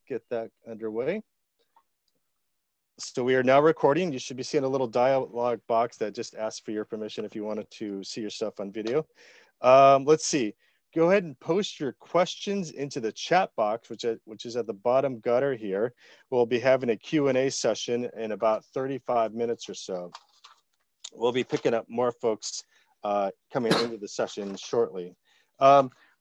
get that underway. So we are now recording. You should be seeing a little dialog box that just asks for your permission if you wanted to see yourself on video. Let's see. Go ahead and post your questions into the chat box, which is at the bottom gutter here. We'll be having a Q&A session in about 35 minutes or so. We'll be picking up more folks coming into the session shortly.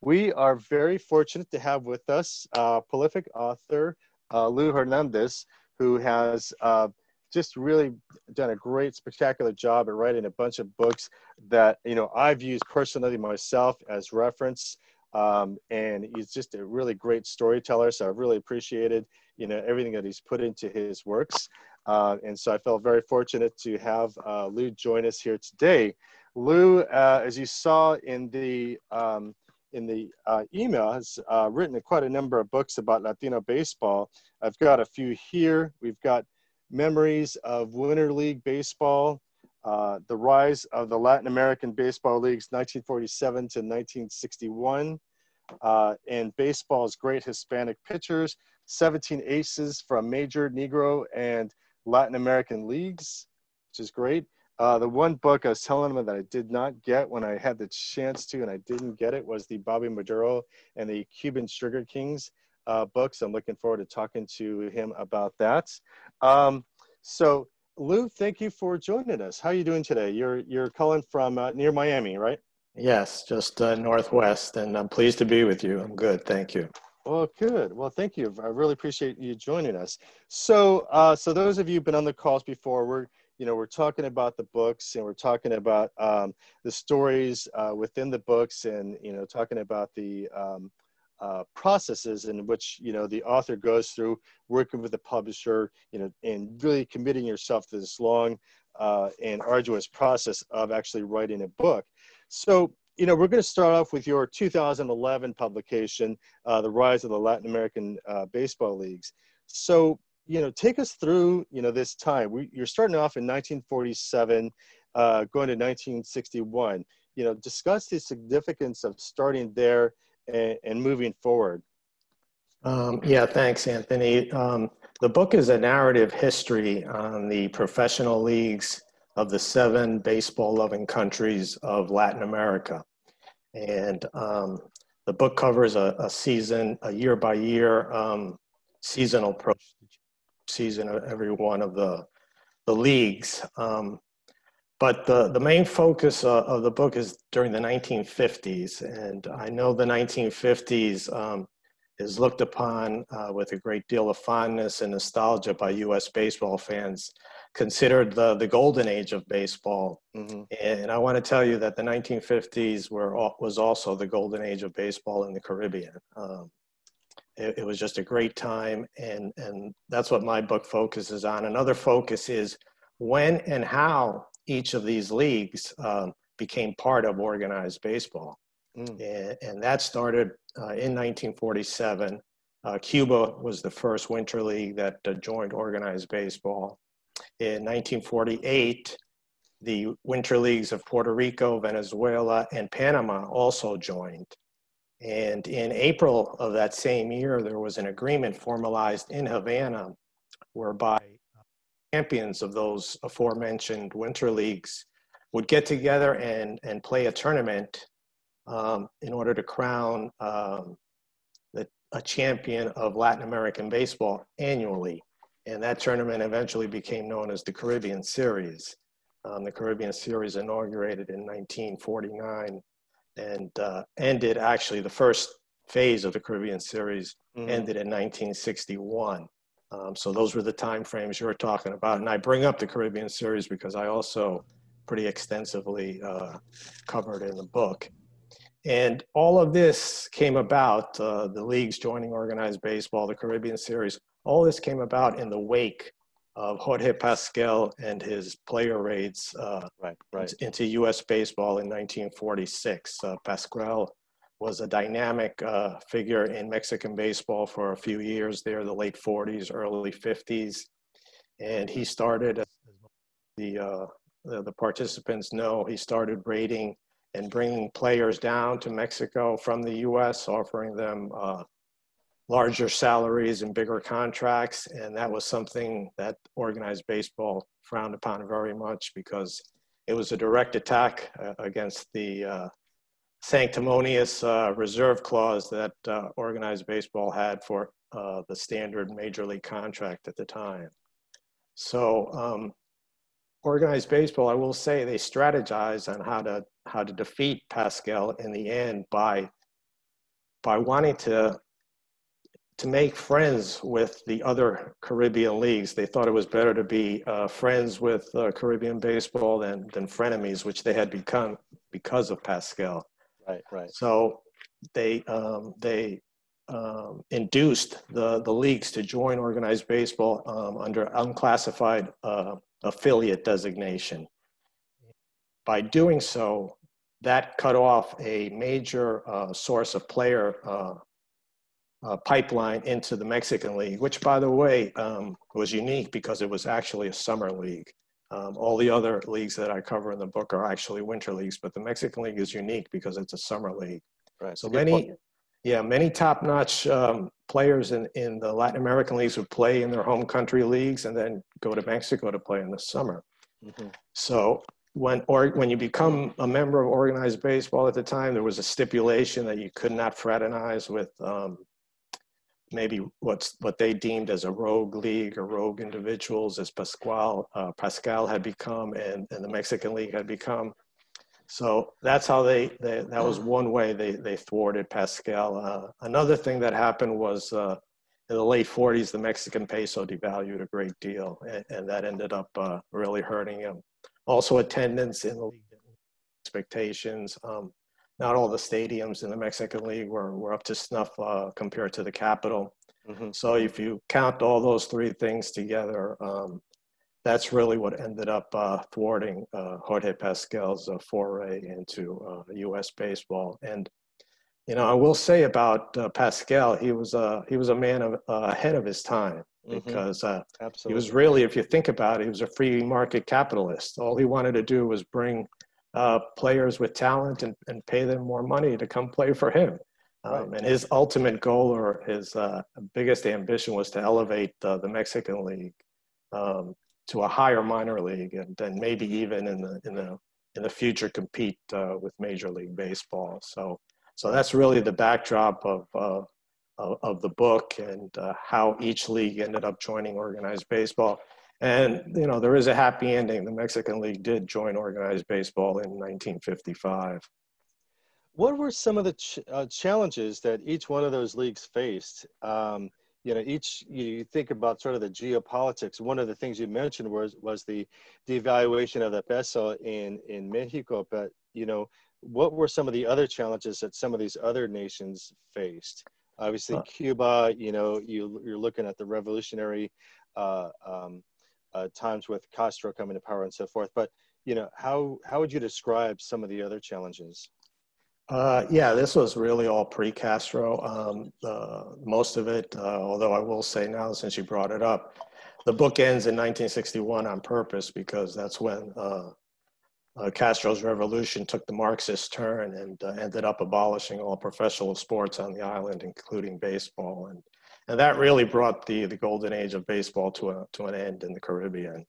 We are very fortunate to have with us prolific author Lou Hernández, who has just really done a great, spectacular job at writing a bunch of books that, you know, I've used personally myself as reference. And he's just a really great storyteller. So I've really appreciated, you know, everything that he's put into his works. And so I felt very fortunate to have Lou join us here today. Lou, as you saw in the email, has written quite a number of books about Latino baseball. I've got a few here. We've got Memories of Winter League Baseball, The Rise of the Latin American Baseball Leagues, 1947 to 1961, and Baseball's Great Hispanic Pitchers, 17 Aces from Major, Negro, and Latin American Leagues, which is great. The one book I was telling him that I did not get when I had the chance to, and I didn't get it, was the Bobby Maduro and the Cuban Sugar Kings books. I'm looking forward to talking to him about that. So Lou, thank you for joining us. How are you doing today? You're calling from near Miami, right? Yes, just northwest, and I'm pleased to be with you. I'm good, thank you. Well, good. Well, thank you. I really appreciate you joining us. So, so those of you who've been on the calls before, we're talking about the books, and we're talking about the stories within the books, and, you know, talking about the processes in which, you know, the author goes through working with the publisher, you know, and really committing yourself to this long and arduous process of actually writing a book. So, you know, we're going to start off with your 2011 publication, The Rise of the Latin American Baseball Leagues. So, you know, take us through, you know, this time. You're starting off in 1947, going to 1961. You know, discuss the significance of starting there and moving forward. Yeah, thanks, Anthony. The book is a narrative history on the professional leagues of the 7 baseball-loving countries of Latin America. And the book covers a season, a year-by-year seasonal approach season of every one of the leagues. But the main focus of the book is during the 1950s. And I know the 1950s is looked upon with a great deal of fondness and nostalgia by U.S. baseball fans, considered the golden age of baseball. Mm-hmm. And I want to tell you that the 1950s was also the golden age of baseball in the Caribbean. It was just a great time, and that's what my book focuses on. Another focus is when and how each of these leagues became part of organized baseball. And that started in 1947. Cuba was the first winter league that joined organized baseball. In 1948, the winter leagues of Puerto Rico, Venezuela, and Panama also joined. And in April of that same year, there was an agreement formalized in Havana whereby champions of those aforementioned winter leagues would get together and play a tournament in order to crown a champion of Latin American baseball annually. And that tournament eventually became known as the Caribbean Series. The Caribbean Series inaugurated in 1949 and ended, actually, the first phase of the Caribbean Series ended in 1961. So those were the time frames you were talking about. And I bring up the Caribbean Series because I also pretty extensively covered in the book. And all of this came about, the leagues joining organized baseball, the Caribbean Series, all this came about in the wake of Jorge Pascal and his player raids into U.S. baseball in 1946. Pascal was a dynamic figure in Mexican baseball for a few years there, the late 40s, early 50s. And he started, the participants know, he started raiding and bringing players down to Mexico from the U.S., offering them larger salaries and bigger contracts. And that was something that organized baseball frowned upon very much, because it was a direct attack against the sanctimonious reserve clause that organized baseball had for the standard major league contract at the time. So organized baseball, I will say, they strategized on how to defeat Pascal in the end by wanting to make friends with the other Caribbean leagues. They thought it was better to be friends with Caribbean baseball than frenemies, which they had become because of Pascal. Right, right. So they induced the leagues to join organized baseball under unclassified affiliate designation. By doing so, that cut off a major source of player pipeline into the Mexican League, which, by the way, was unique because it was actually a summer league. All the other leagues that I cover in the book are actually winter leagues, but the Mexican League is unique because it's a summer league. Right. So many top-notch players in the Latin American leagues would play in their home country leagues and then go to Mexico to play in the summer. Mm-hmm. So when you become a member of organized baseball at the time, there was a stipulation that you could not fraternize with maybe what they deemed as a rogue league or rogue individuals, as Pascal had become and the Mexican League had become. So that's how that was one way they thwarted Pascal. Another thing that happened was in the late 40s, the Mexican peso devalued a great deal, and that ended up really hurting him. Also, attendance in the league, expectations. Not all the stadiums in the Mexican League were up to snuff compared to the capital. Mm-hmm. So if you count all those three things together, that's really what ended up thwarting Jorge Pascal's foray into U.S. baseball. And I will say about Pascal, he was a man ahead of his time, because he was really, if you think about it, he was a free market capitalist. All he wanted to do was bring players with talent and pay them more money to come play for him. Right. And his ultimate goal, or his biggest ambition, was to elevate the Mexican League to a higher minor league, and then maybe even in the future compete with Major League Baseball. So that's really the backdrop of the book, and how each league ended up joining organized baseball. And, there is a happy ending. The Mexican League did join organized baseball in 1955. What were some of the challenges that each one of those leagues faced? You think about sort of the geopolitics. One of the things you mentioned was the devaluation of the peso in Mexico. But, what were some of the other challenges that some of these other nations faced? Obviously, Cuba, you're looking at the revolutionary times with Castro coming to power and so forth. But, how would you describe some of the other challenges? This was really all pre-Castro. Most of it, although I will say now, since you brought it up, the book ends in 1961 on purpose, because that's when Castro's revolution took the Marxist turn and ended up abolishing all professional sports on the island, including baseball. And that really brought the golden age of baseball to an end in the Caribbean.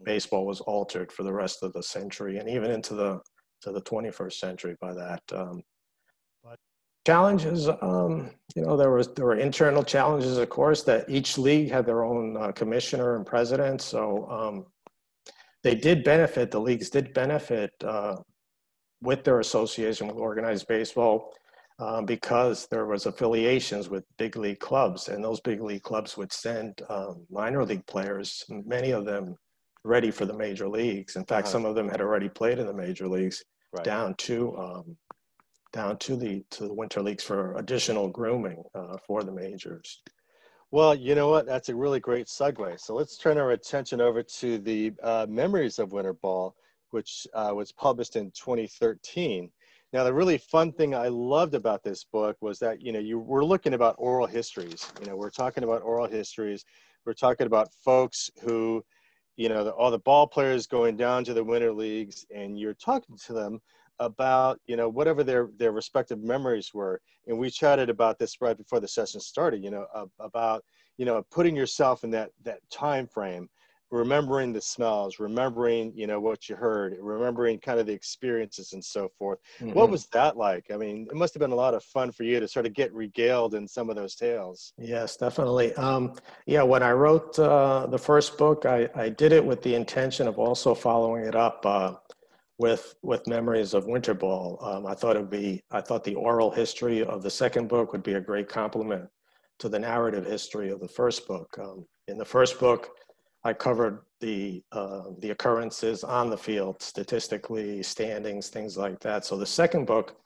Baseball was altered for the rest of the century, and even into the 21st century by that. But challenges, there were internal challenges, of course, that each league had their own commissioner and president. So they did benefit, the leagues did benefit with their association with organized baseball because there was affiliations with big league clubs, and those big league clubs would send minor league players, many of them ready for the major leagues. In fact, some of them had already played in the major leagues, right, down to the winter leagues for additional grooming for the majors. Well, you know what? That's a really great segue. So let's turn our attention over to the Memories of Winter Ball, which was published in 2013. Now, the really fun thing I loved about this book was that, we're looking about oral histories. We're talking about oral histories. We're talking about folks who, all the ball players going down to the winter leagues, and you're talking to them about, you know, whatever their respective memories were. And we chatted about this right before the session started, you know, about, you know, putting yourself in that time frame, remembering the smells, remembering, you know, what you heard, remembering kind of the experiences and so forth. What was that like? I mean, it must have been a lot of fun for you to sort of get regaled in some of those tales. Yes, definitely. Yeah, when I wrote the first book, I did it with the intention of also following it up with memories of Winter Ball. I thought the oral history of the second book would be a great complement to the narrative history of the first book. In the first book, I covered the occurrences on the field, statistically, standings, things like that. So the second book,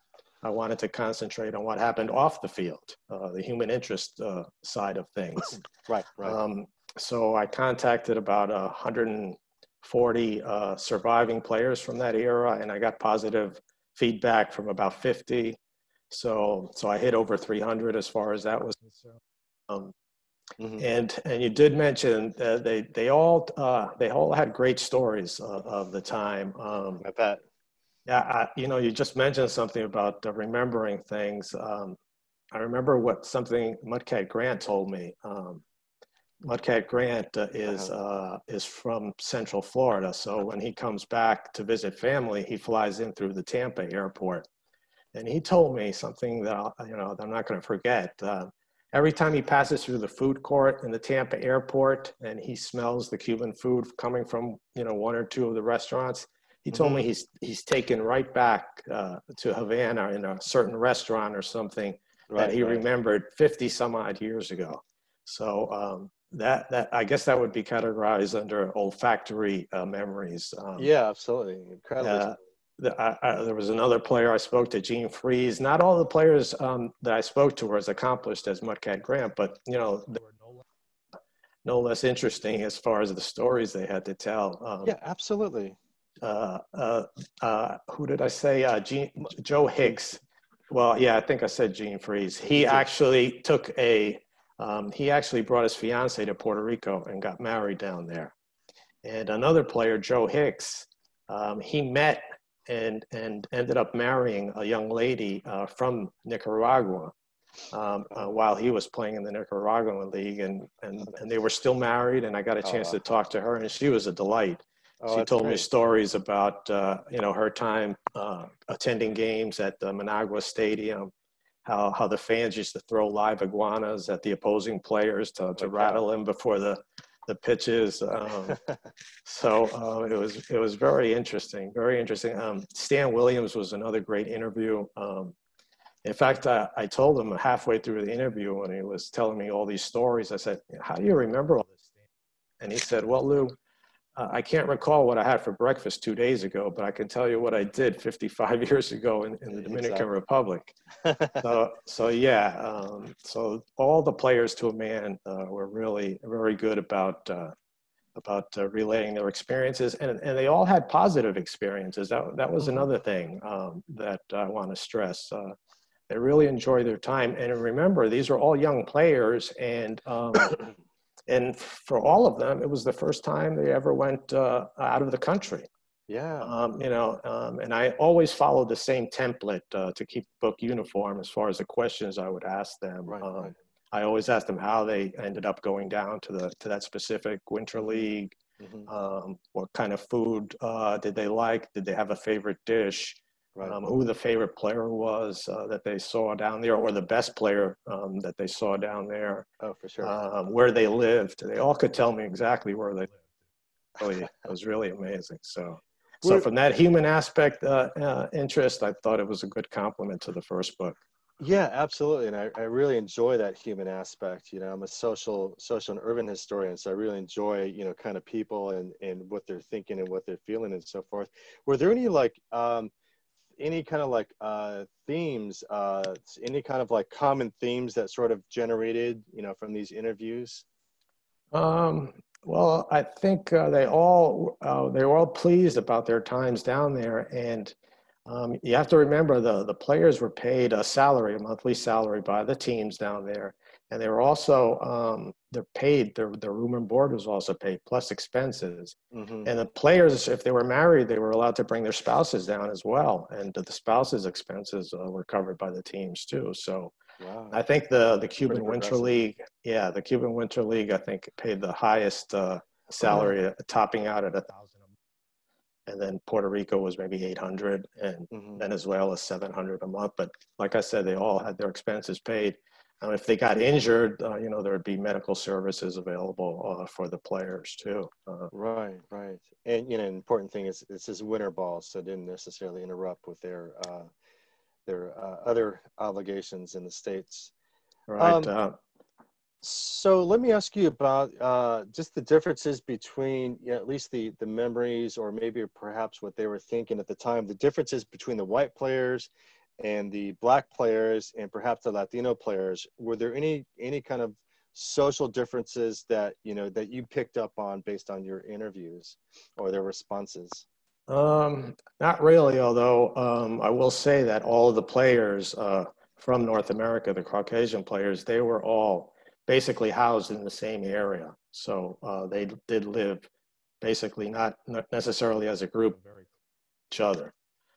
I wanted to concentrate on what happened off the field, the human interest side of things. Right, right. So I contacted about 140 surviving players from that era, and I got positive feedback from about 50. So I hit over 300 as far as that was concerned. And you did mention that they all had great stories of the time. I bet. Yeah, you know, you just mentioned something about remembering things. I remember something Mudcat Grant told me. Mudcat Grant is from Central Florida, so when he comes back to visit family, he flies in through the Tampa airport, and he told me something that that I'm not going to forget. Every time he passes through the food court in the Tampa airport, and he smells the Cuban food coming from one or two of the restaurants, he told me he's taken right back to Havana in a certain restaurant or something that he remembered 50 some odd years ago. So that I guess that would be categorized under olfactory memories. Yeah, absolutely. Incredible. There was another player I spoke to, Gene Freeze. Not all the players that I spoke to were as accomplished as Mudcat Grant, but they were no less interesting as far as the stories they had to tell. Yeah, absolutely. Who did I say? Joe Hicks. Well, yeah, I think I said Gene Freeze. He actually he actually brought his fiance to Puerto Rico and got married down there. And another player, Joe Hicks, he met and ended up marrying a young lady from Nicaragua while he was playing in the Nicaraguan league, and they were still married. And I got a chance to talk to her, and she was a delight. She told me stories about her time attending games at the Managua Stadium, how the fans used to throw live iguanas at the opposing players to rattle them before the pitches. So it was very interesting, very interesting. Stan Williams was another great interview. In fact, I told him halfway through the interview when he was telling me all these stories, I said, "How do you remember all this?" And he said, "Well, Lou, I can't recall what I had for breakfast 2 days ago, but I can tell you what I did 55 years ago in the Dominican Republic." So all the players to a man were really very good about relaying their experiences, and they all had positive experiences. That was another thing that I want to stress. They really enjoyed their time, and remember, these are all young players, and and for all of them, it was the first time they ever went out of the country. Yeah. And I always followed the same template to keep the book uniform as far as the questions I would ask them. Right. I always asked them how they ended up going down to that specific winter league. What kind of food did they like? Did they have a favorite dish? Right. Who the favorite player was that they saw down there, or the best player that they saw down there. Oh, for sure. Where they lived. They all could tell me exactly where they lived. It was really amazing. So from that human aspect interest, I thought it was a good compliment to the first book. Yeah, absolutely. And I really enjoy that human aspect. I'm a social and urban historian, so I really enjoy, kind of people and what they're thinking and what they're feeling and so forth. Were there any kind of themes, any kind of common themes that sort of generated, from these interviews? Well, I think they were all pleased about their times down there, and You have to remember the players were paid a salary, a monthly salary by the teams down there. And they were also, they're paid, their room and board was also paid, plus expenses. Mm-hmm. And the players, if they were married, they were allowed to bring their spouses down as well. And the spouses' expenses were covered by the teams too. So Wow. I think the Pretty Cuban Winter progressive. League, yeah, the Cuban Winter League, I think paid the highest salary, topping out at 1,000. And then Puerto Rico was maybe 800, and Mm-hmm. Venezuela 700 a month. But like I said, they all had their expenses paid. If they got injured, there would be medical services available for the players too. Right, right. And an important thing is this is winter ball, so it didn't necessarily interrupt with their other obligations in the States. Right. So let me ask you about just the differences between, at least the memories, or maybe perhaps what they were thinking at the time, the differences between the white players and the black players, and perhaps the Latino players. Were there any kind of social differences that that you picked up on based on your interviews or their responses? Not really, although I will say that all of the players from North America, the Caucasian players, they were all basically housed in the same area. So they did live basically not necessarily as a group, very each other.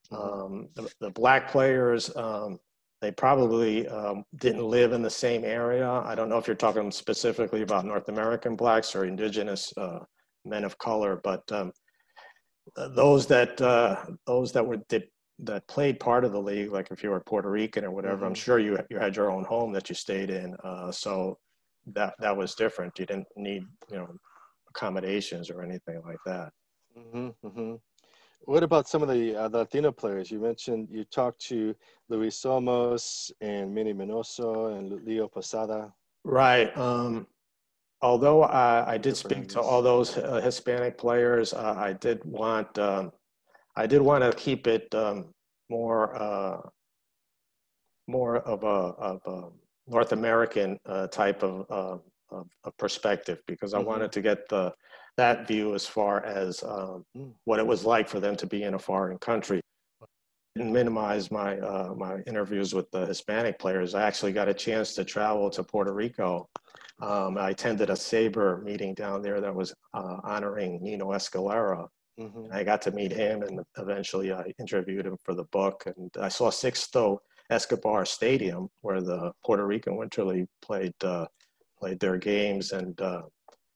The black players, they probably didn't live in the same area. I don't know if you're talking specifically about North American blacks or indigenous men of color, but those that that played part of the league, like if you were Puerto Rican or whatever, I'm sure you had your own home that you stayed in. So that was different. You didn't need accommodations or anything like that. What about some of the Latino players? You mentioned you talked to Luis Somos and Minnie Minoso and Leo Posada. Right. Although I did speak to all Fernandez. those Hispanic players, I did want to keep it more of a North American type of perspective, because I wanted to get that view as far as what it was like for them to be in a foreign country. I didn't minimize my interviews with the Hispanic players. I actually got a chance to travel to Puerto Rico. I attended a SABR meeting down there that was honoring Nino Escalera. I got to meet him, and eventually I interviewed him for the book. And I saw Sixto Escobar Stadium, where the Puerto Rican Winter League played their games, and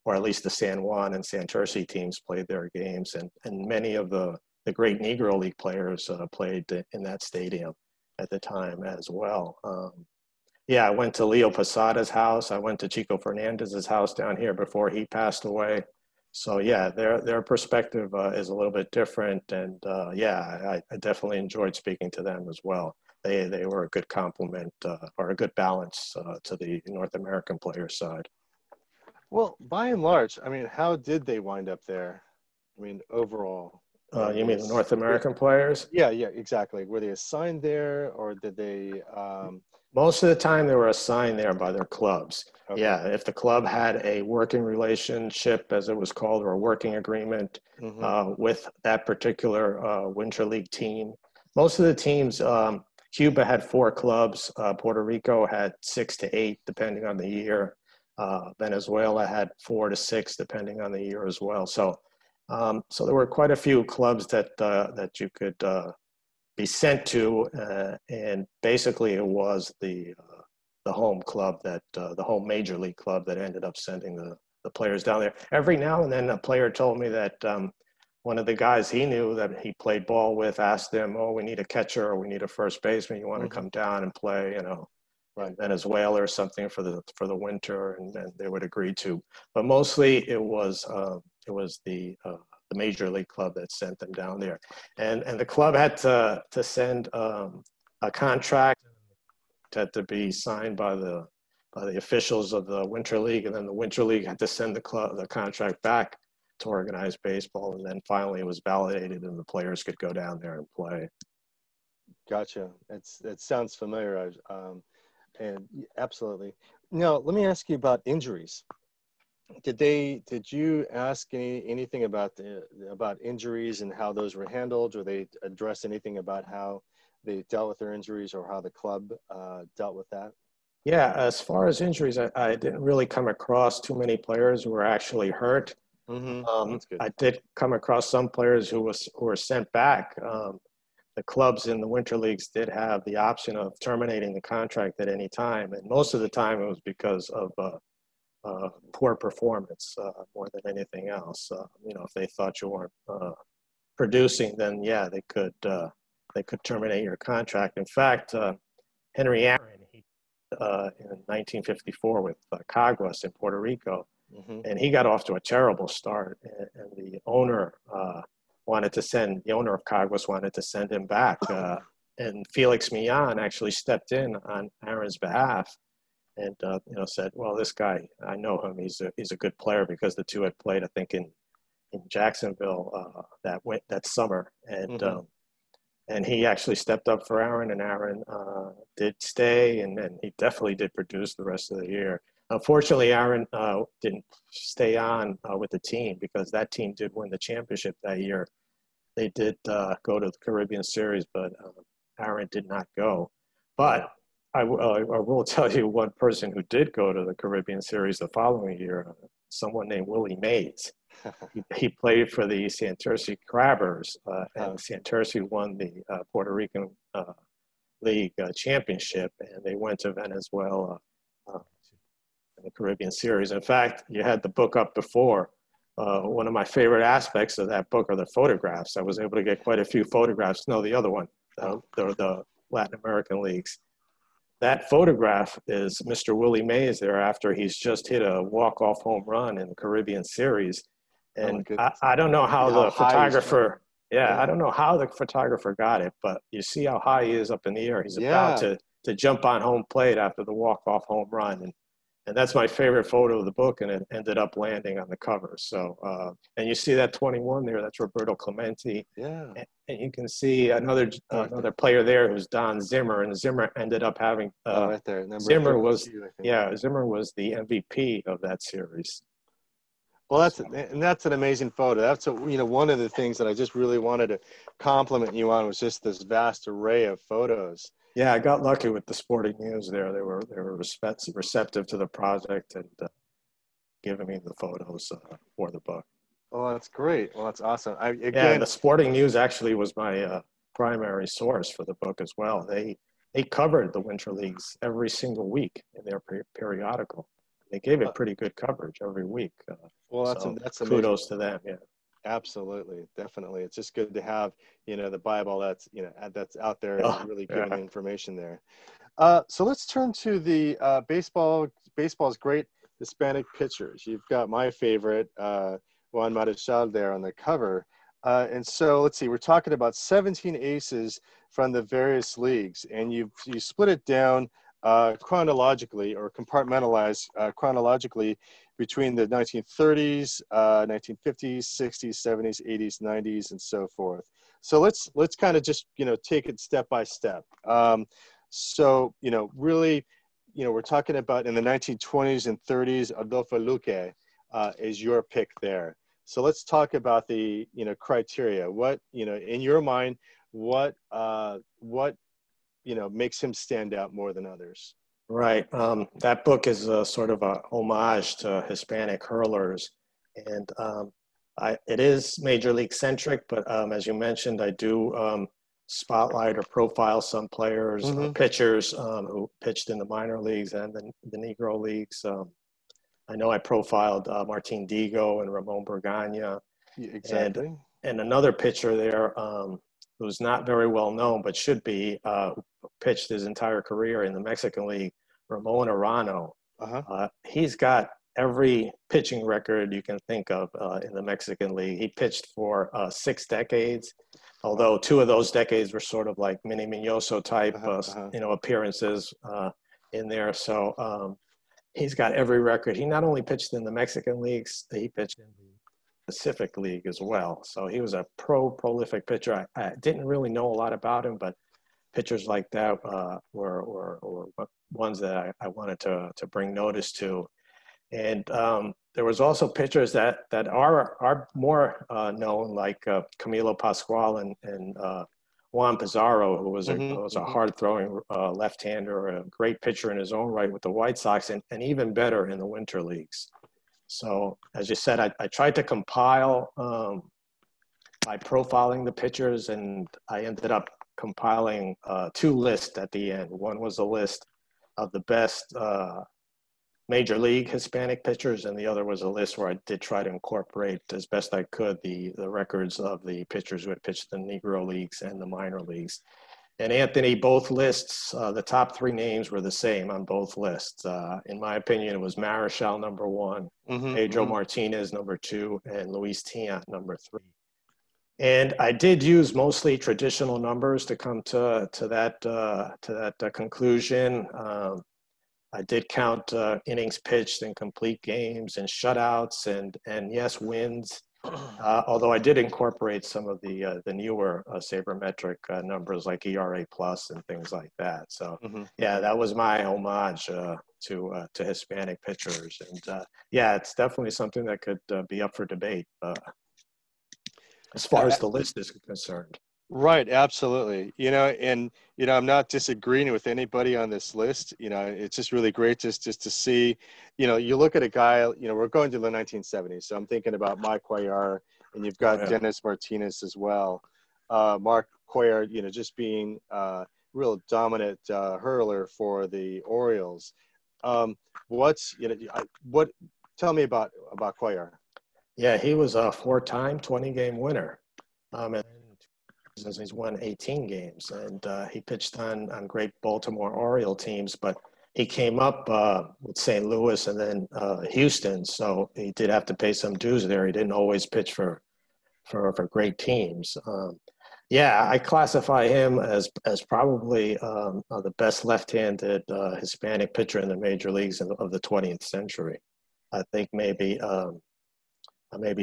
or at least the San Juan and Santurce teams played their games, and many of the great Negro League players played in that stadium at the time as well. Yeah, I went to Leo Posada's house. I went to Chico Fernandez's house down here before he passed away. So yeah, their perspective is a little bit different, and yeah, I definitely enjoyed speaking to them as well. They were a good complement or a good balance to the North American player side. Well, by and large, I mean, how did they wind up there? I mean, overall. You mean the North American players? Yeah, exactly. Were they assigned there, or did they? Most of the time, they were assigned there by their clubs. Okay. Yeah, if the club had a working relationship, as it was called, or a working agreement with that particular Winter League team. Most of the teams, Cuba had 4 clubs. Puerto Rico had 6 to 8, depending on the year. Venezuela had 4 to 6, depending on the year as well. So there were quite a few clubs that you could be sent to, and basically it was the home club the home major league club that ended up sending the players down there. Every now and then a player told me that one of the guys he knew that he played ball with asked him, "Oh, we need a catcher or we need a first baseman. You want to come down and play, in Venezuela or something for the winter?" And then they would agree to. But mostly it was the major league club that sent them down there, and the club had to send a contract had to be signed by the officials of the Winter League, and then the Winter League had to send the contract back to organize baseball, and then finally it was validated and the players could go down there and play. Gotcha. It sounds familiar. And absolutely. Now, let me ask you about injuries. Did you ask anything about about injuries and how those were handled, or they address anything about how they dealt with their injuries or how the club dealt with that? Yeah, as far as injuries, I didn't really come across too many players who were actually hurt. Mm-hmm. That's good. I did come across some players who were sent back. The clubs in the winter leagues did have the option of terminating the contract at any time, and most of the time it was because of poor performance more than anything else. You know, if they thought you weren't producing, then yeah, they could terminate your contract. In fact, Henry Aaron, in 1954 with Caguas in Puerto Rico, Mm-hmm. and he got off to a terrible start. And the owner the owner of Caguas wanted to send him back. And Felix Millan actually stepped in on Aaron's behalf and you know, said, well, this guy, I know him. He's a good player, because the two had played, I think, in Jacksonville that summer. And he actually stepped up for Aaron, and Aaron did stay, and he definitely did produce the rest of the year. Unfortunately, Aaron didn't stay on with the team, because that team did win the championship that year. They did go to the Caribbean Series, but Aaron did not go. But I will tell you one person who did go to the Caribbean Series the following year, someone named Willie Mays. He played for the Santurce Crabbers, and Santurce won the Puerto Rican League championship, and they went to Venezuela in the Caribbean Series. In fact, you had the book up before. One of my favorite aspects of that book are the photographs. I was able to get quite a few photographs. No, the other one, the Latin American leagues. That photograph is Mr. Willie Mays there after he's just hit a walk-off home run in the Caribbean Series. And I don't know how the photographer, I don't know how the photographer got it, but you see how high he is up in the air. He's about to jump on home plate after the walk-off home run. And that's my favorite photo of the book, and it ended up landing on the cover. So, and you see that 21 there, that's Roberto Clemente. Yeah. And you can see another player there who's Don Zimmer, and Zimmer ended up having right there. Zimmer was the MVP of that series. Well, that's an amazing photo. That's one of the things that I just really wanted to compliment you on, was just this vast array of photos. Yeah, I got lucky with the Sporting News there. They were receptive to the project and giving me the photos for the book. Oh, that's great. Well, that's awesome. The Sporting News actually was my primary source for the book as well. They covered the winter leagues every single week in their periodical. They gave it pretty good coverage every week. Well, that's kudos to them. Yeah. Absolutely, definitely. It's just good to have, the Bible that's out there and really giving information there. So let's turn to the baseball's great Hispanic pitchers. You've got my favorite, Juan Marichal, there on the cover. And so let's see, we're talking about 17 aces from the various leagues, and you split it down chronologically, or compartmentalized chronologically, between the 1930s, 1950s, 60s, 70s, 80s, 90s, and so forth. So let's kind of just take it step by step. So really, we're talking about in the 1920s and 30s, Adolfo Luque is your pick there. So let's talk about the criteria. What in your mind, what makes him stand out more than others? Right. That book is a sort of a homage to Hispanic hurlers. And it is Major League centric, but as you mentioned, I do spotlight or profile some players, pitchers who pitched in the minor leagues and the Negro leagues. I know I profiled Martin Digo and Ramon Bergagna. Exactly. And another pitcher there who's not very well known, but should be, pitched his entire career in the Mexican League, Ramon Arano. He's got every pitching record you can think of in the Mexican League. He pitched for 6 decades, although 2 of those decades were sort of like Mini Minoso type appearances in there. So he's got every record. He not only pitched in the Mexican leagues, he pitched in the Pacific League as well. So he was a prolific pitcher. I didn't really know a lot about him, but pitchers like that were ones that I wanted to bring notice to. And there was also pitchers that are more known, like Camilo Pascual and Juan Pizarro, who was a hard-throwing left-hander, a great pitcher in his own right with the White Sox, and even better in the winter leagues. So, as you said, I tried to compile by profiling the pitchers, and I ended up compiling two lists at the end. One was a list of the best Major League Hispanic pitchers, and the other was a list where I did try to incorporate as best I could the records of the pitchers who had pitched the Negro Leagues and the minor leagues. And Anthony, both lists, the top three names were the same on both lists. In my opinion, it was Marichal number one, Pedro Martinez number two, and Luis Tiant number three. And I did use mostly traditional numbers to come to that conclusion. I did count innings pitched and complete games and shutouts and yes, wins. Although I did incorporate some of the newer sabermetric numbers like ERA plus and things like that. So yeah, that was my homage to Hispanic pitchers. And yeah, it's definitely something that could be up for debate as far as the list is concerned. Right, absolutely. And I'm not disagreeing with anybody on this list. It's just really great just to see, you look at a guy, we're going to the 1970s. So I'm thinking about Mike Cuellar, and you've got Dennis Martinez as well. Mark Cuellar, just being a real dominant hurler for the Orioles. Tell me about Cuellar. Yeah, he was a 4-time 20-game winner. And he's won 18 games, and he pitched on great Baltimore Oriole teams, but he came up with St. Louis and then Houston, so he did have to pay some dues there. He didn't always pitch for great teams. Yeah, I classify him as probably the best left-handed Hispanic pitcher in the major leagues of the 20th century. I think maybe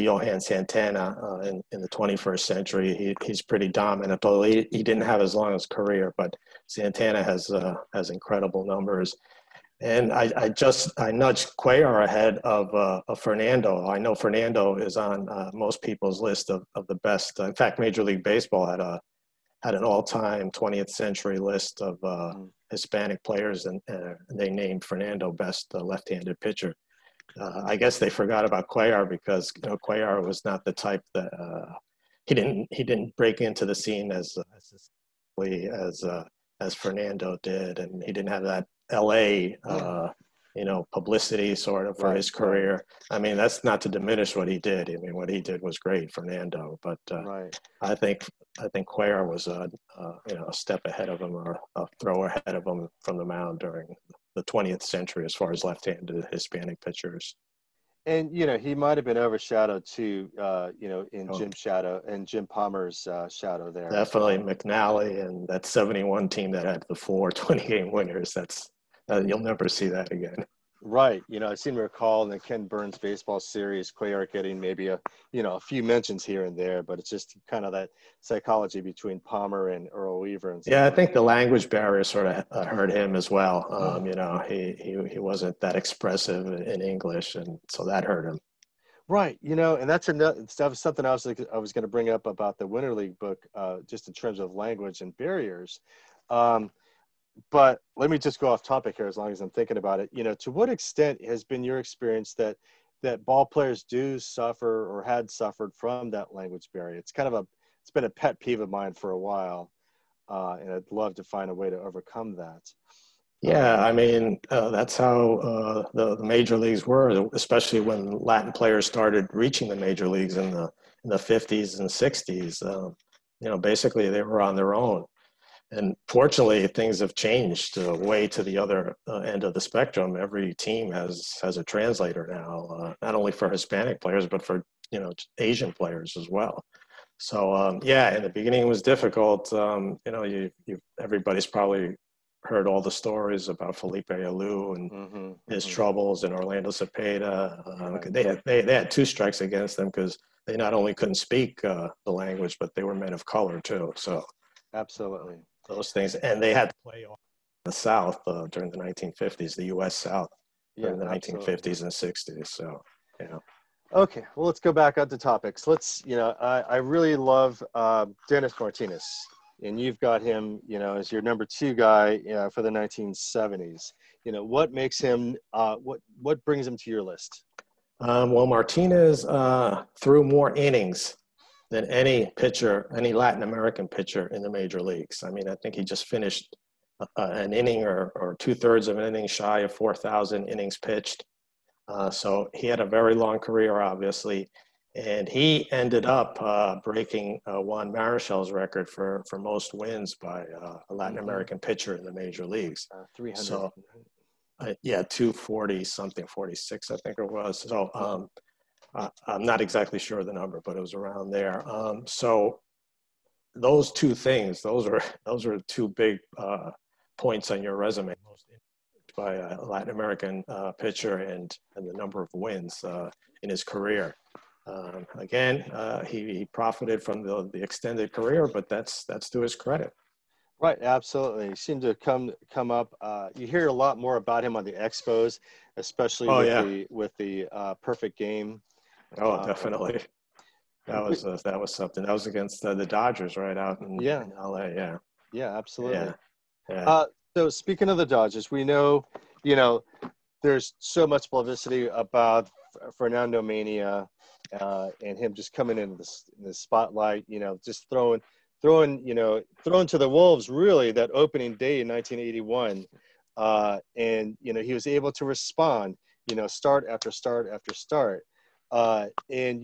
Johan Santana in the 21st century. He's pretty dominant, although he didn't have as long as career, but Santana has incredible numbers. And I nudged Cuellar ahead of Fernando. I know Fernando is on most people's list of the best. In fact, Major League Baseball had an all-time 20th century list of Hispanic players, and they named Fernando best left-handed pitcher. I guess they forgot about Cuellar because Cuellar was not the type that he didn't break into the scene as Fernando did, and he didn't have that LA publicity sort of for his career. I mean, that's not to diminish what he did. I mean, what he did was great, Fernando, but I think Cuellar was a step ahead of him, or a throw ahead of him from the mound during the 20th century as far as left-handed Hispanic pitchers. And he might have been overshadowed too, in Jim Palmer's shadow there. Definitely McNally and that 71 team that had the 4 20-game winners. That's you'll never see that again. Right. I seem to recall in the Ken Burns baseball series, Cuellar getting maybe a few mentions here and there, but it's just kind of that psychology between Palmer and Earl Weaver. And I think the language barrier sort of hurt him as well. He wasn't that expressive in English, and so that hurt him. Right. And that's something I was going to bring up about the Winter League book, just in terms of language and barriers. But let me just go off topic here as long as I'm thinking about it. To what extent has been your experience that ball players do suffer or had suffered from that language barrier? It's been a pet peeve of mine for a while, and I'd love to find a way to overcome that. Yeah, I mean, that's how the major leagues were, especially when Latin players started reaching the major leagues in the 50s and 60s. Basically they were on their own. And fortunately, things have changed way to the other end of the spectrum. Every team has a translator now, not only for Hispanic players, but for Asian players as well. So in the beginning it was difficult. Everybody's probably heard all the stories about Felipe Alou and his troubles, and Orlando Cepeda. They had 2 strikes against them because they not only couldn't speak the language, but they were men of color too. So absolutely. Those things, and they had to play in the South during the 1950s, the U.S. South during the 1950s and 60s. So Yeah. Okay, well, let's go back onto topics. I really love Dennis Martinez, and you've got him, as your number two guy for the 1970s. What makes him, what brings him to your list? Well, Martinez threw more innings than any pitcher, any Latin American pitcher in the major leagues. I mean, I think he just finished an inning or two-thirds of an inning shy of 4,000 innings pitched. So he had a very long career, obviously, and he ended up breaking Juan Marichel's record for most wins by a Latin American pitcher in the major leagues. 300. So, yeah, 240 something, 46, I think it was. So I'm not exactly sure of the number, but it was around there. So those two things, those are two big points on your resume by a Latin American pitcher and the number of wins in his career. Again, he profited from the extended career, but that's to his credit. Right, absolutely. He seemed to come up. You hear a lot more about him on the Expos, especially with the perfect game. Oh, definitely. That was something. That was against the Dodgers, right out in LA. Yeah. Yeah, absolutely. Yeah. So speaking of the Dodgers, we know, there's so much publicity about Fernando Mania and him just coming into the spotlight, just throwing to the wolves, really, that opening day in 1981. And, he was able to respond, start after start after start. And,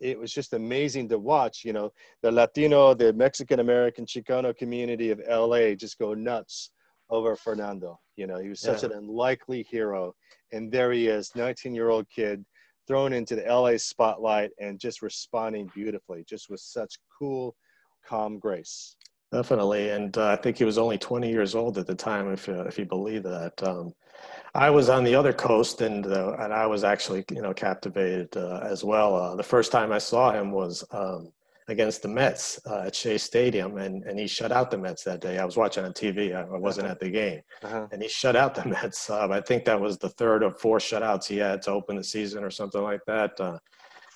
it was just amazing to watch, the Latino, the Mexican-American Chicano community of LA just go nuts over Fernando. He was such an unlikely hero. And there he is, 19-year-old kid thrown into the LA spotlight and just responding beautifully, just with such cool, calm grace. Definitely. And I think he was only 20 years old at the time, if you believe that. I was on the other coast, and I was actually, captivated as well. The first time I saw him was against the Mets at Shea Stadium, and he shut out the Mets that day. I was watching on TV. I wasn't at the game, and he shut out the Mets. I think that was the third of four shutouts he had to open the season or something like that.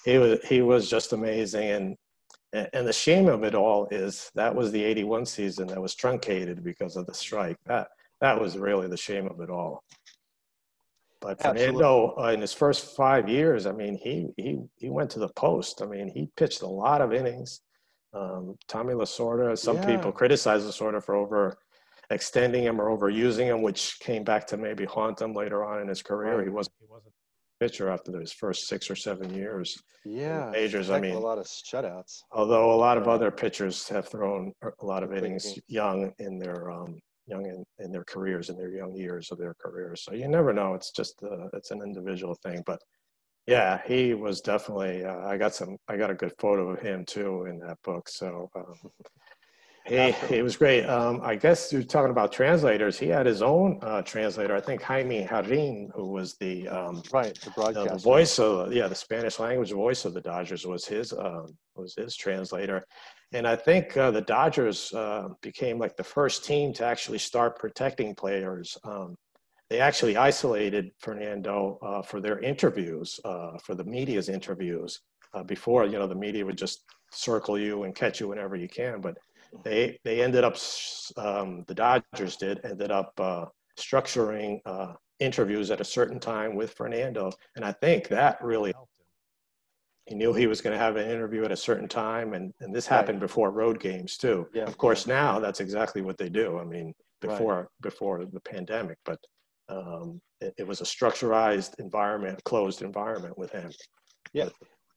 He was just amazing, and the shame of it all is that was the 81 season that was truncated because of the strike. That was really the shame of it all. But Fernando, in his first 5 years, I mean, he went to the post. I mean, he pitched a lot of innings. Tommy Lasorda, some people criticize Lasorda for overextending him or overusing him, which came back to maybe haunt him later on in his career. Right. He wasn't a pitcher after his first 6 or 7 years. Yeah, majors. I mean, a lot of shutouts. Although a lot of other pitchers have thrown a lot of innings young in their in their careers, in their young years of their careers. So you never know. It's just it's an individual thing. But yeah, he was definitely. I got a good photo of him too in that book. So he was great. I guess you're talking about translators. He had his own translator. I think Jaime Jarrin, who was the broadcaster, the voice of the Spanish language voice of the Dodgers, was his translator. And I think the Dodgers became like the first team to actually start protecting players. They actually isolated Fernando for their interviews, for the media's interviews. Before, the media would just circle you and catch you whenever you can. But they ended up, the Dodgers ended up structuring interviews at a certain time with Fernando. And I think that really helped him. He knew he was going to have an interview at a certain time, and this happened before road games too. Yeah. Of course, now that's exactly what they do. I mean, before the pandemic, but it was a structurized environment, closed environment with him. Yeah.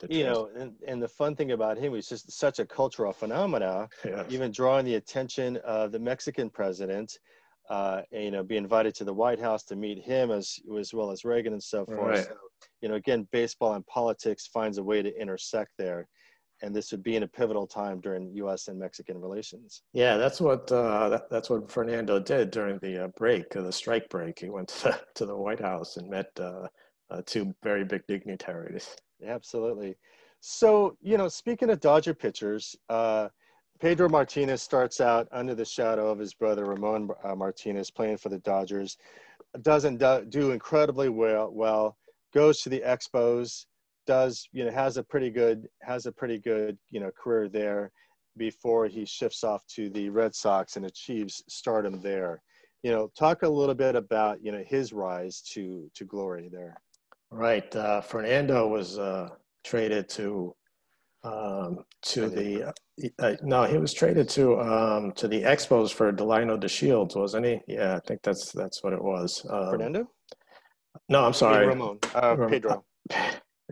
And the fun thing about him, he's just such a cultural phenomena, even drawing the attention of the Mexican president, be invited to the White House to meet him as well as Reagan and so forth. Right. So, again, baseball and politics finds a way to intersect there. And this would be in a pivotal time during U.S. and Mexican relations. Yeah, that's what Fernando did during the the strike break. He went to the White House and met two very big dignitaries. Absolutely. So, speaking of Dodger pitchers, Pedro Martinez starts out under the shadow of his brother Ramon Martinez, playing for the Dodgers. Doesn't do incredibly well. Goes to the Expos, does, has a pretty good, career there before he shifts off to the Red Sox and achieves stardom there. Talk a little bit about, his rise to glory there. Right. Fernando was traded to the no, he was traded to the Expos for Delino DeShields, wasn't he? Yeah, I think that's what it was. Fernando? No, I'm sorry. Ramon. Pedro.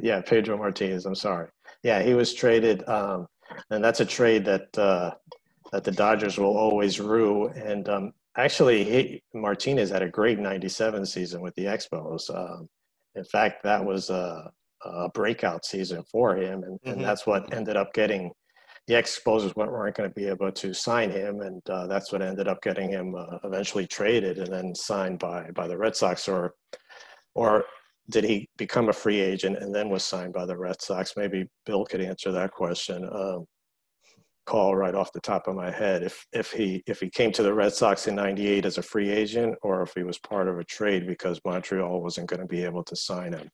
Yeah, Pedro Martinez. I'm sorry. Yeah, he was traded, and that's a trade that the Dodgers will always rue. And actually, Martinez had a great '97 season with the Expos. In fact, that was a breakout season for him, and that's what ended up getting the Expos weren't going to be able to sign him, and that's what ended up getting him eventually traded and then signed by the Red Sox, or did he become a free agent and then was signed by the Red Sox? Maybe Bill could answer that question. Call right off the top of my head if he came to the Red Sox in '98 as a free agent, or if he was part of a trade because Montreal wasn't going to be able to sign him.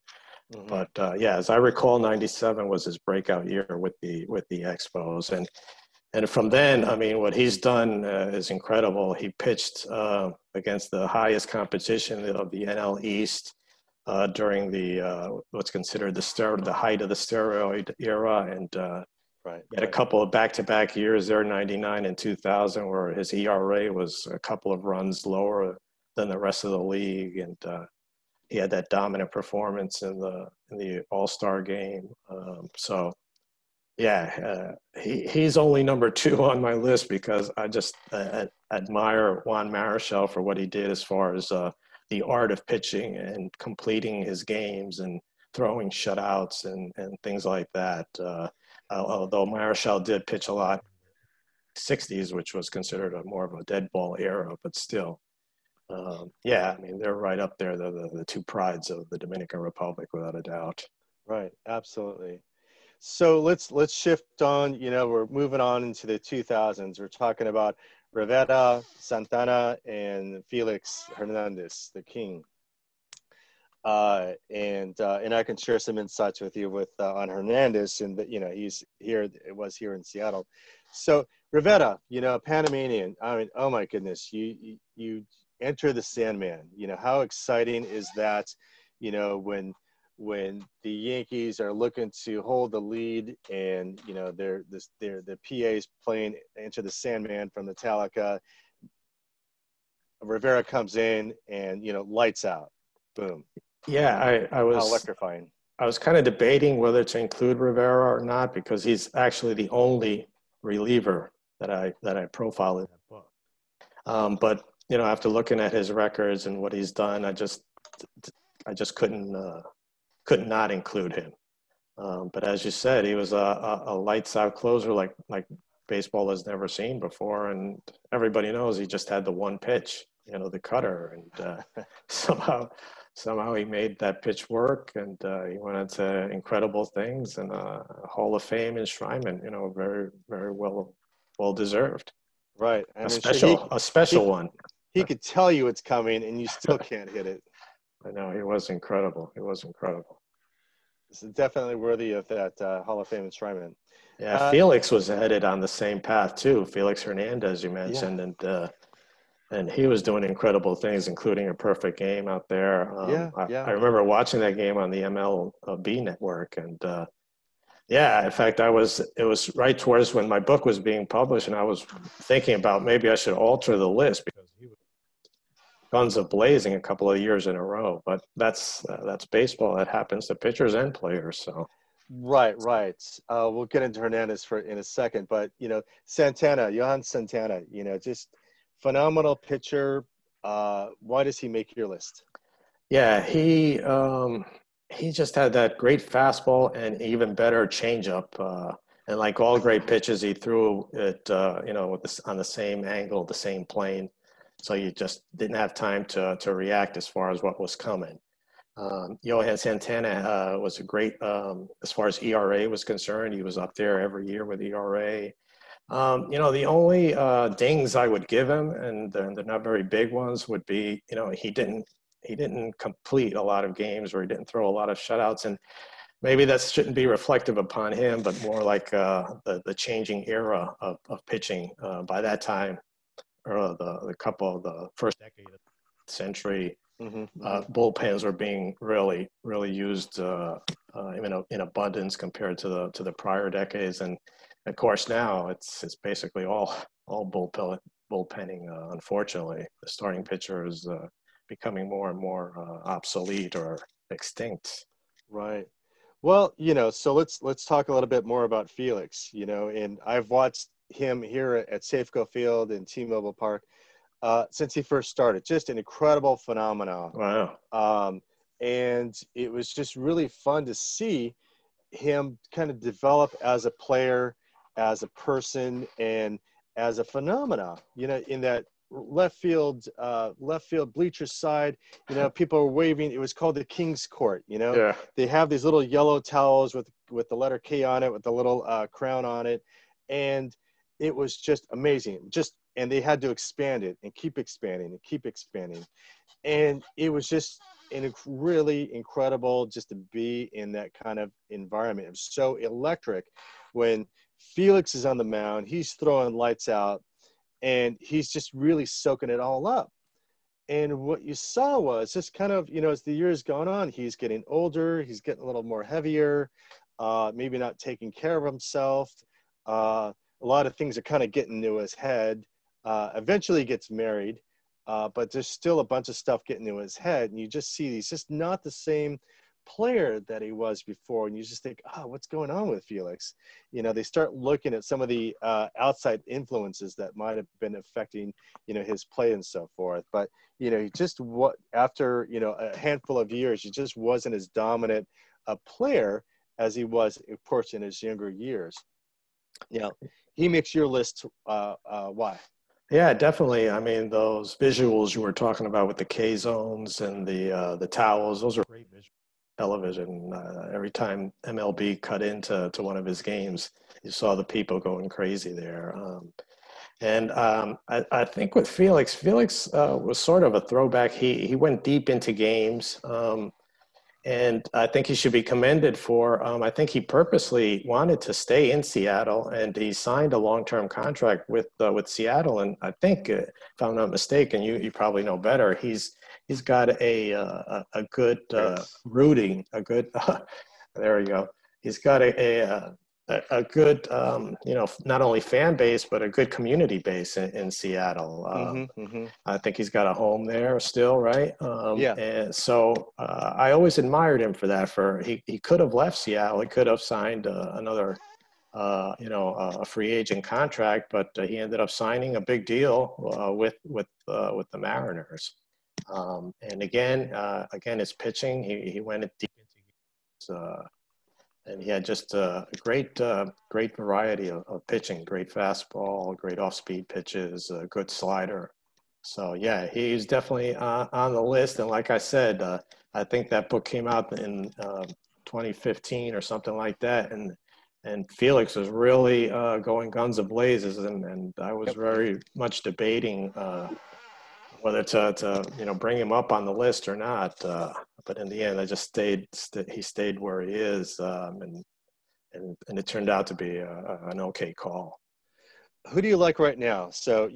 But yeah, as I recall, '97 was his breakout year with the Expos, and from then, I mean, what he's done is incredible. He pitched against the highest competition of the NL East during the what's considered the height of the steroid era, and he had a couple of back-to-back years there, '99 and 2000, where his ERA was a couple of runs lower than the rest of the league, and he had that dominant performance in the All-Star game. So, yeah, he's only number 2 on my list because I just admire Juan Marichal for what he did as far as the art of pitching and completing his games and throwing shutouts and things like that. Although Marichal did pitch a lot 60s, which was considered more of a dead ball era, but still. Yeah, I mean, they're right up there. They're the two prides of the Dominican Republic, without a doubt. Right, absolutely. So let's shift on. We're moving on into the 2000s. We're talking about Rivera, Santana, and Felix Hernandez, the king. And I can share some insights with you on Hernandez, and that he's here. It was here in Seattle. So Rivera, Panamanian. I mean, oh my goodness, you enter the Sandman. How exciting is that? When the Yankees are looking to hold the lead, and the PA's playing Enter the Sandman from Metallica. Rivera comes in and lights out, boom. Yeah, I was how electrifying. I was kind of debating whether to include Rivera or not because he's actually the only reliever that I profiled in that book. But after looking at his records and what he's done, I just couldn't not include him. But as you said, he was a lights out closer like baseball has never seen before, and everybody knows he just had the one pitch, the cutter, and somehow he made that pitch work, and he went into incredible things, and Hall of Fame enshrinement, very, very well deserved. Right. A special one. He could tell you it's coming, and you still can't hit it. I know, he was incredible. This is definitely worthy of that Hall of Fame enshrinement. Yeah, Felix was headed on the same path too. Felix Hernandez, you mentioned, and he was doing incredible things, including a perfect game out there. I remember watching that game on the MLB network, and in fact, it was right towards when my book was being published, and I was thinking about maybe I should alter the list because he was guns of blazing a couple of years in a row. But that's baseball. That happens to pitchers and players. So. Right. We'll get into Hernandez in a second, but Santana, Johan Santana, just phenomenal pitcher. Why does he make your list? Yeah, he just had that great fastball and even better changeup. And like all great pitches, he threw it, on the same angle, the same plane. So you just didn't have time to react as far as what was coming. Johan Santana was a great, as far as ERA was concerned. He was up there every year with ERA. The only dings I would give him, and they're not very big ones, would be, he didn't complete a lot of games, or he didn't throw a lot of shutouts. And maybe that shouldn't be reflective upon him, but more like the changing era of pitching. By that time, or the first decade of the century, bullpens were being really used in abundance compared to the prior decades, and of course now it's basically all bullpenning. Unfortunately, the starting pitcher is becoming more and more obsolete or extinct. Right. Well, so let's talk a little bit more about Felix, and I've watched him here at Safeco Field in T-Mobile Park since he first started. Just an incredible phenomenon. Wow. And it was just really fun to see him kind of develop as a player, as a person, and as a phenomenon, in that left field bleacher side, people were waving. It was called the King's Court. Yeah. They have these little yellow towels with the letter K on it, with the little crown on it, and it was just amazing. And they had to expand it and keep expanding and keep expanding, and it was just really incredible just to be in that kind of environment. It was so electric when Felix is on the mound. He's throwing lights out, and he's just really soaking it all up. And what you saw was just kind of, as the years gone on, he's getting older, he's getting a little more heavier, maybe not taking care of himself. A lot of things are kind of getting into his head. Eventually he gets married, but there's still a bunch of stuff getting into his head. And you just see he's just not the same player that he was before, and you just think, what's going on with Felix? They start looking at some of the outside influences that might have been affecting his play and so forth. But he just after a handful of years, he just wasn't as dominant a player as he was, of course, in his younger years. He makes your list. Why? Yeah, definitely. I mean, those visuals you were talking about with the K zones and the towels, those are great visuals. Television. Every time MLB cut into one of his games, you saw the people going crazy there. I think with Felix was sort of a throwback. He went deep into games, and I think he should be commended for. I think he purposely wanted to stay in Seattle, and he signed a long-term contract with Seattle. And I think, if I'm not mistaken, you probably know better. He's got a good rooting, a good there we go. He's got a good not only fan base but a good community base in Seattle. I think he's got a home there still, right? Yeah. And so I always admired him for that. He could have left Seattle. He could have signed another a free agent contract, but he ended up signing a big deal with the Mariners. And again, his pitching, he went deep into games, and he had just a great variety of pitching, great fastball, great off-speed pitches, a good slider. So yeah, he's definitely on the list. And like I said, I think that book came out in 2015 or something like that, and Felix was really going guns a-blazes, and I was very much debating whether to bring him up on the list or not, but in the end, I just he stayed where he is, and it turned out to be an okay call. Who do you like right now? So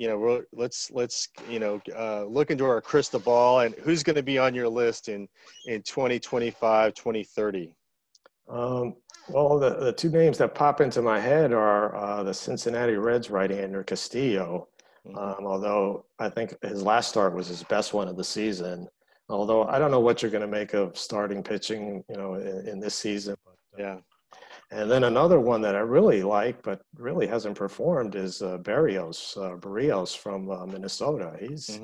let's look into our crystal ball, and who's going to be on your list in 2025, 2030? Well, the two names that pop into my head are the Cincinnati Reds right-hander Castillo. Although I think his last start was his best one of the season. Although I don't know what you're going to make of starting pitching, in this season. But, yeah. And then another one that I really like, but really hasn't performed, is Barrios from Minnesota. He's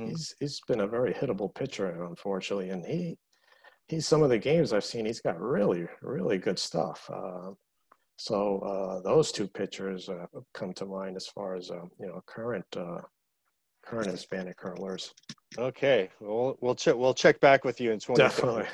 been a very hittable pitcher, unfortunately, and he's some of the games I've seen, he's got really, really good stuff. So those two pitchers come to mind as far as current Hispanic hurlers. Okay, well we'll check back with you in 2020. Definitely.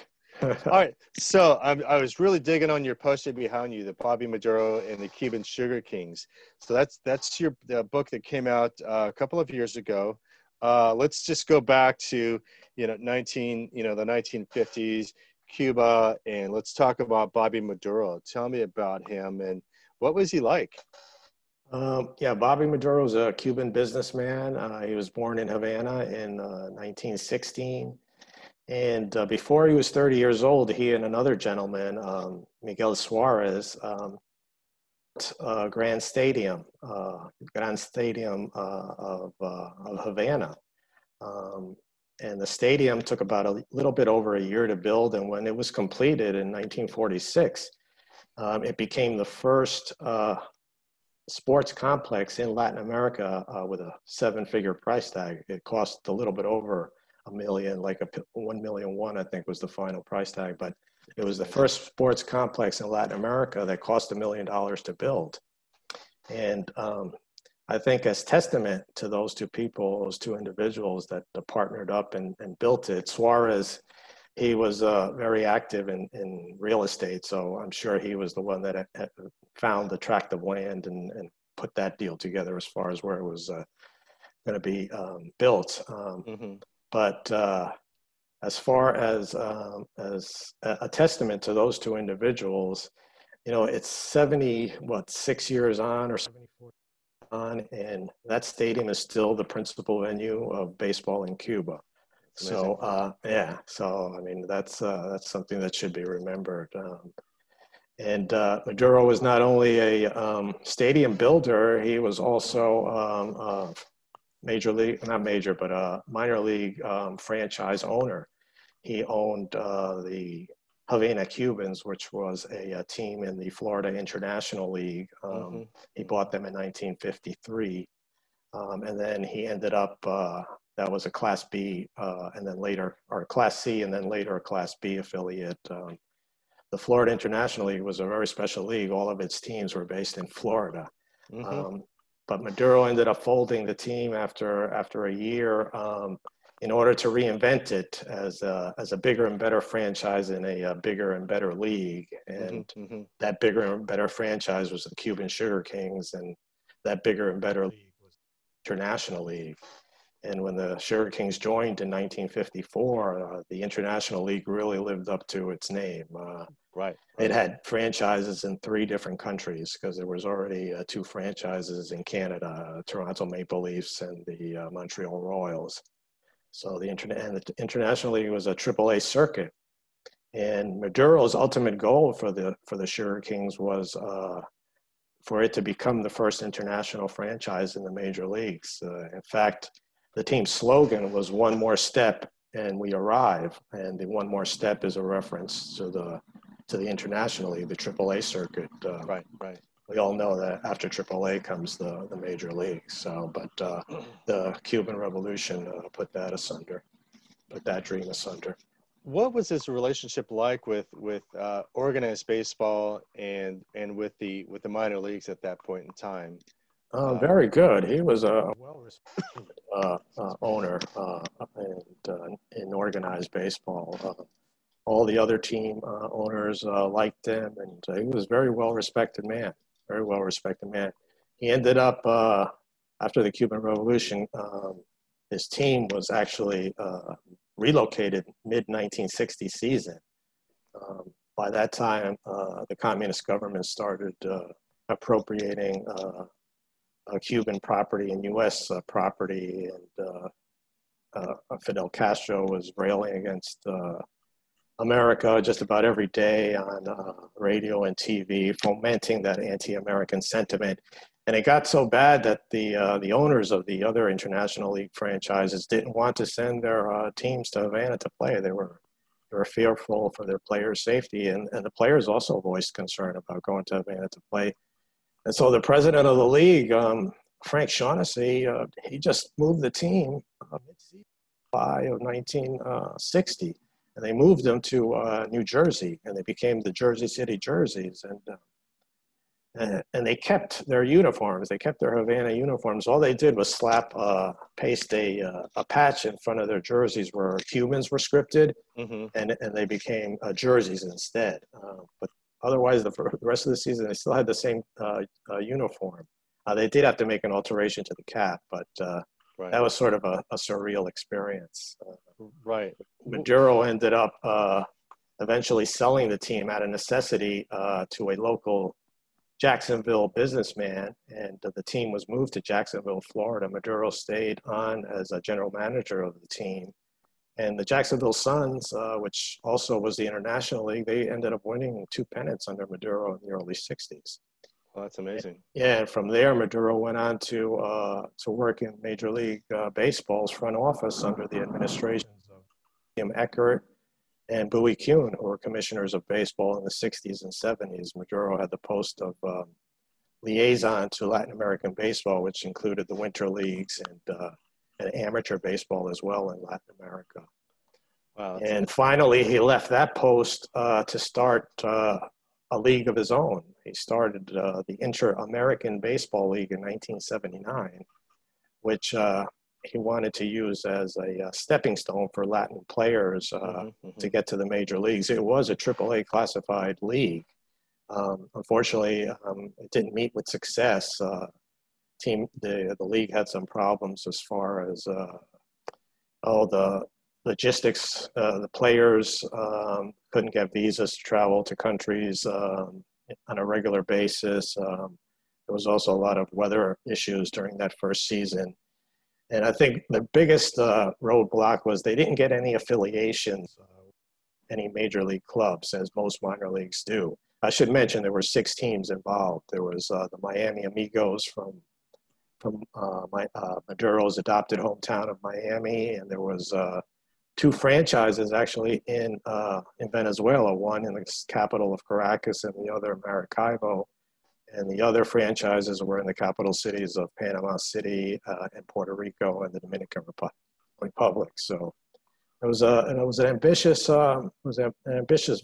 All right, so I was really digging on your poster behind you, the Bobby Maduro and the Cuban Sugar Kings. So that's the book that came out a couple of years ago. Let's just go back to the 1950s. Cuba, and let's talk about Bobby Maduro. Tell me about him and what was he like? Yeah, Bobby Maduro is a Cuban businessman. He was born in Havana in 1916. And before he was 30 years old, he and another gentleman, Miguel Suarez, Grand Stadium, of Havana. And the stadium took about a little bit over a year to build. And when it was completed in 1946, it became the first sports complex in Latin America with a seven-figure price tag. It cost a little bit over $1 million, like a 1,000,001, I think was the final price tag. But it was the first sports complex in Latin America that cost $1 million to build. And I think as testament to those two people, those two individuals that partnered up and built it, Suarez, he was very active in real estate. So I'm sure he was the one that found the tract of land and put that deal together as far as where it was going to be built. But as far as a testament to those two individuals, you know, it's 6 years on or 74 on, and that stadium is still the principal venue of baseball in Cuba. So yeah, so I mean that's something that should be remembered. And Maduro was not only a stadium builder; he was also major league, not major, but minor league franchise owner. He owned the Havana Cubans, which was a team in the Florida International League. He bought them in 1953, and then he ended up. That was a Class B, and then later, or Class C, and then later a Class B affiliate. The Florida International League was a very special league. All of its teams were based in Florida. But Maduro ended up folding the team after a year in order to reinvent it as a bigger and better franchise in a bigger and better league. And that bigger and better franchise was the Cuban Sugar Kings, and that bigger and better league was the International League. And when the Sugar Kings joined in 1954, the International League really lived up to its name. It had franchises in 3 different countries because there was already 2 franchises in Canada, Toronto Maple Leafs and the Montreal Royals. So the International League was a AAA circuit. And Maduro's ultimate goal for the Sugar Kings was for it to become the first international franchise in the major leagues. In fact, the team's slogan was "One more step and we arrive," and the "one more step" is a reference to the International League, the AAA circuit. We all know that after AAA comes the major leagues. So, but the Cuban Revolution put that dream asunder. What was his relationship like with organized baseball and with the minor leagues at that point in time? Very good. He was a well-respected owner in organized baseball. All the other team owners liked him, and he was a very well-respected man. Very well-respected man. He ended up after the Cuban Revolution. His team was actually relocated mid-1960 season. By that time, the communist government started appropriating Cuban property and U.S. property, and Fidel Castro was railing against America just about every day on radio and TV, fomenting that anti-American sentiment. And it got so bad that the owners of the other International League franchises didn't want to send their teams to Havana to play. They were fearful for their players' safety, and the players also voiced concern about going to Havana to play. And so the president of the league, Frank Shaughnessy, he just moved the team mid-season of 1960, and they moved them to New Jersey, and they became the Jersey City Jerseys. And they kept their uniforms. They kept their Havana uniforms. All they did was paste a patch in front of their jerseys where Cubans were scripted, and they became jerseys instead. But otherwise, the rest of the season, they still had the same uniform. They did have to make an alteration to the cap, but that was sort of a surreal experience. Maduro ended up eventually selling the team out of necessity to a local Jacksonville businessman, and the team was moved to Jacksonville, Florida. Maduro stayed on as a general manager of the team. And the Jacksonville Suns, which also was the International League, they ended up winning 2 pennants under Maduro in the early 60s. Well, that's amazing. Yeah, and from there, Maduro went on to work in Major League Baseball's front office under the administrations of William Eckert and Bowie Kuhn, who were commissioners of baseball in the 60s and 70s. Maduro had the post of liaison to Latin American baseball, which included the winter leagues and amateur baseball as well in Latin America. Wow, and finally, he left that post to start a league of his own. He started the Inter-American Baseball League in 1979, which he wanted to use as a stepping stone for Latin players to get to the major leagues. It was a AAA classified league. Unfortunately, it didn't meet with success. The league had some problems as far as the logistics. The players couldn't get visas to travel to countries on a regular basis. There was also a lot of weather issues during that first season. And I think the biggest roadblock was they didn't get any affiliations, any major league clubs, as most minor leagues do. I should mention there were 6 teams involved. There was the Miami Amigos from Maduro's adopted hometown of Miami, and there was 2 franchises actually in Venezuela, one in the capital of Caracas and the other Maracaibo. And the other franchises were in the capital cities of Panama City and Puerto Rico and the Dominican Republic. So it was an ambitious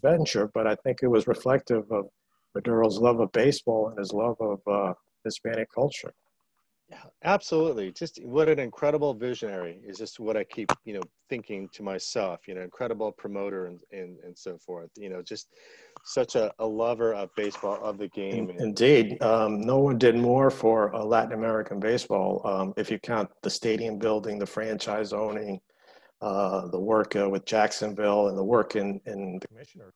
venture, but I think it was reflective of Maduro's love of baseball and his love of Hispanic culture. Yeah, absolutely. Just what an incredible visionary is just what I keep, thinking to myself, incredible promoter and so forth, just such a lover of baseball, of the game. Indeed. No one did more for Latin American baseball. If you count the stadium building, the franchise owning, the work with Jacksonville and the work in the commissioner.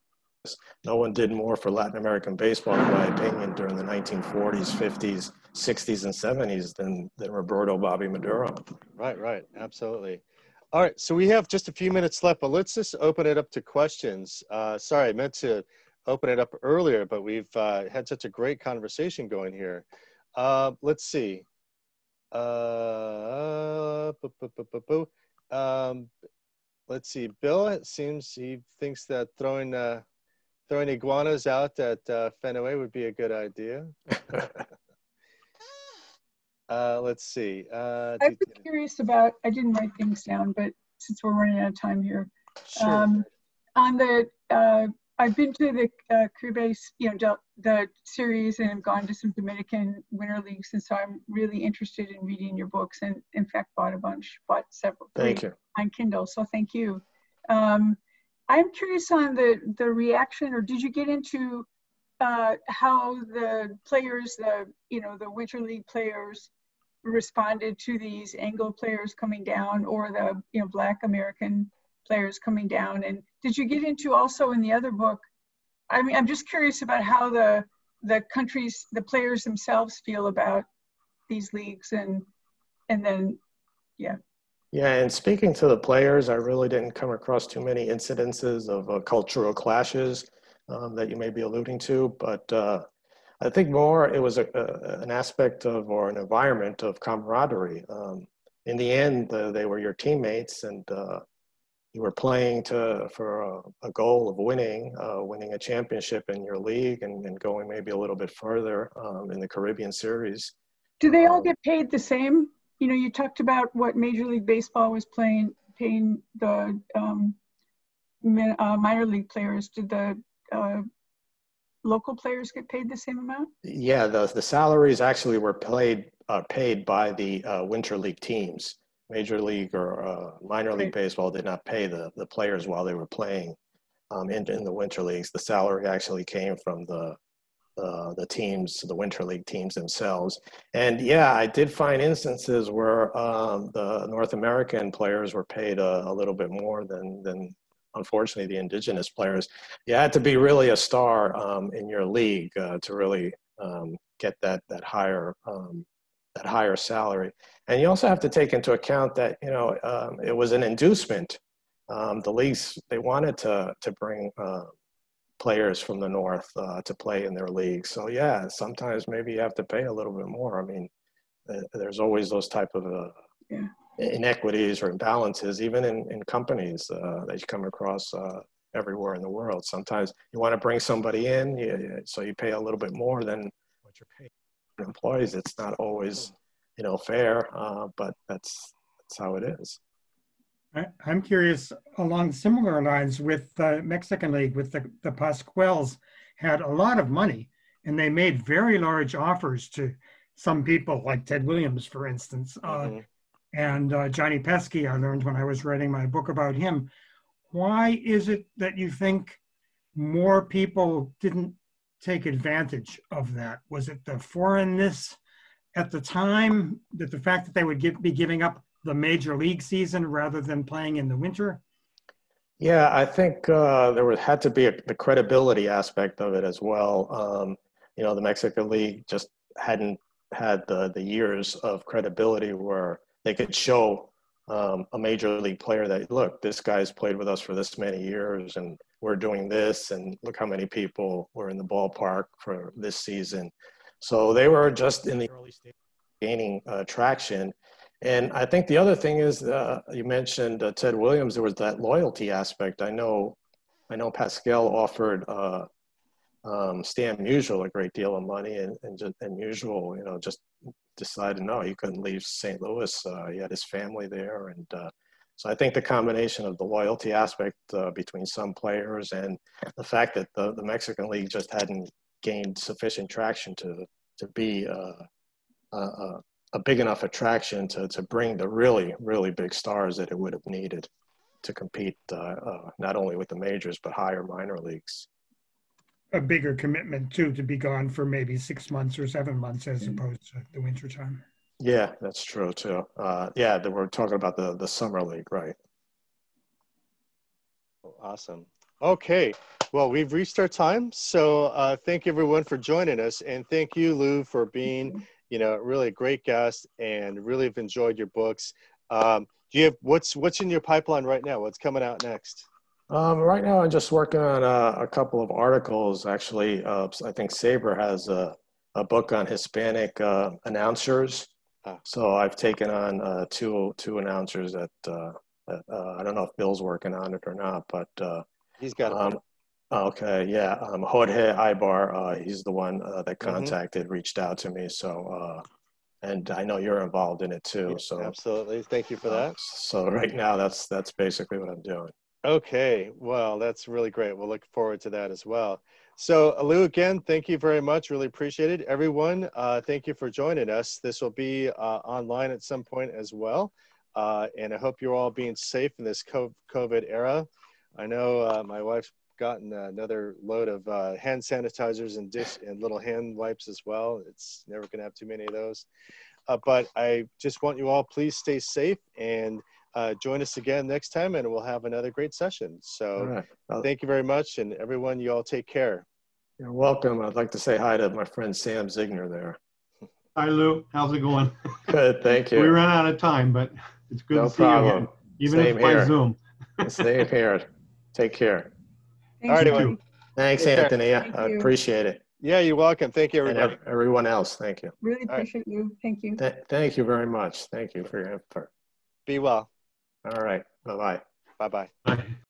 No one did more for Latin American baseball, in my opinion, during the 1940s, 50s, 60s, and 70s than Roberto Bobby Maduro. Right. Absolutely. All right. So we have just a few minutes left, but let's just open it up to questions. Sorry, I meant to open it up earlier, but we've had such a great conversation going here. Let's see. Let's see. Bill, it seems he thinks that throwing iguanas out at Fenway would be a good idea. Let's see. I'd be curious about, I didn't write things down, but since we're running out of time here. Sure. I've been to the Caribe, the series, and I've gone to some Dominican winter leagues, and so I'm really interested in reading your books, and in fact bought several. Thank you. On Kindle, so thank you. I'm curious on the reaction, or did you get into how the players, the winter league players, responded to these Anglo players coming down, or the Black American players coming down? And did you get into also in the other book? I mean, I'm just curious about how the countries, the players themselves feel about these leagues, and then, yeah. Yeah, and speaking to the players, I really didn't come across too many incidences of cultural clashes that you may be alluding to, but I think more it was an aspect of, or an environment of camaraderie. In the end, they were your teammates, and you were playing for a goal of winning a championship in your league and going maybe a little bit further in the Caribbean Series. Do they all get paid the same? You talked about what Major League Baseball was paying the minor league players. Did the local players get paid the same amount? Yeah, the salaries actually were paid by the winter league teams. Major League or minor league baseball did not pay the players while they were playing in the winter leagues. The salary actually came from the teams, the winter league teams themselves. And yeah, I did find instances where the North American players were paid a little bit more than unfortunately, the indigenous players. You had to be really a star in your league to really get that higher salary. And you also have to take into account that, you know, it was an inducement. The leagues, they wanted to bring players from the North to play in their league. So yeah, sometimes maybe you have to pay a little bit more. I mean, there's always those type of inequities or imbalances, even in companies that you come across everywhere in the world. Sometimes you want to bring somebody in, so you pay a little bit more than what you're paying for employees. It's not always, you know, fair, but that's how it is. I'm curious, along similar lines with the Mexican League, with the Pascuals had a lot of money, and they made very large offers to some people, like Ted Williams, for instance, and Johnny Pesky, I learned when I was writing my book about him. Why is it that you think more people didn't take advantage of that? Was it the foreignness at the time, that the fact that they would be giving up the major league season rather than playing in the winter? Yeah, I think there had to be the credibility aspect of it as well. You know, the Mexican League just hadn't had the years of credibility where they could show a major league player that, look, this guy's played with us for this many years and we're doing this, and look how many people were in the ballpark for this season. So they were just in the early stage gaining traction. And I think the other thing is, you mentioned Ted Williams, there was that loyalty aspect. I know Pascal offered Stan Musial a great deal of money, and Musial, you know, just decided no, he couldn't leave St. Louis. He had his family there. And so I think the combination of the loyalty aspect between some players and the fact that the Mexican League just hadn't gained sufficient traction to be a big enough attraction to bring the really, really big stars that it would have needed to compete not only with the majors, but higher minor leagues. A bigger commitment too, to be gone for maybe 6 months or 7 months as opposed to the winter time. Yeah, that's true too. Yeah, we're talking about the summer league, right? Awesome. Okay, well, we've reached our time. So thank you everyone for joining us. And thank you, Lou, for being, you know, really a great guest, and really have enjoyed your books. Do you have, what's in your pipeline right now? What's coming out next? Right now, I'm just working on a couple of articles. Actually, I think SABR has a book on Hispanic announcers. So I've taken on two announcers that I don't know if Bill's working on it or not, but he's got it. Okay, yeah. Jorge Ibar, he's the one that contacted, reached out to me. So, and I know you're involved in it too. Yeah, so absolutely, thank you for that. So right now, that's basically what I'm doing. Okay, well, that's really great. We'll look forward to that as well. So Lou, again, thank you very much. Really appreciate it. Everyone, thank you for joining us. This will be online at some point as well. And I hope you're all being safe in this COVID era. I know my wife's gotten another load of hand sanitizers and little hand wipes as well. It's never going to have too many of those. But I just want you all, please stay safe, and join us again next time, and we'll have another great session. So thank you very much, and everyone, you all take care. You're welcome. I'd like to say hi to my friend Sam Zigner there. Hi, Lou. How's it going? Good, thank you. We ran out of time, but it's good to see you again, even if by Zoom. Same here. Take care. All right, everyone. Thanks, Anthony. I appreciate it. Yeah, you're welcome. Thank you, everybody. And everyone else, thank you. Really appreciate you. Thank you. Thank you very much. Thank you for your effort. Be well. All right. Bye-bye. Bye-bye. Bye.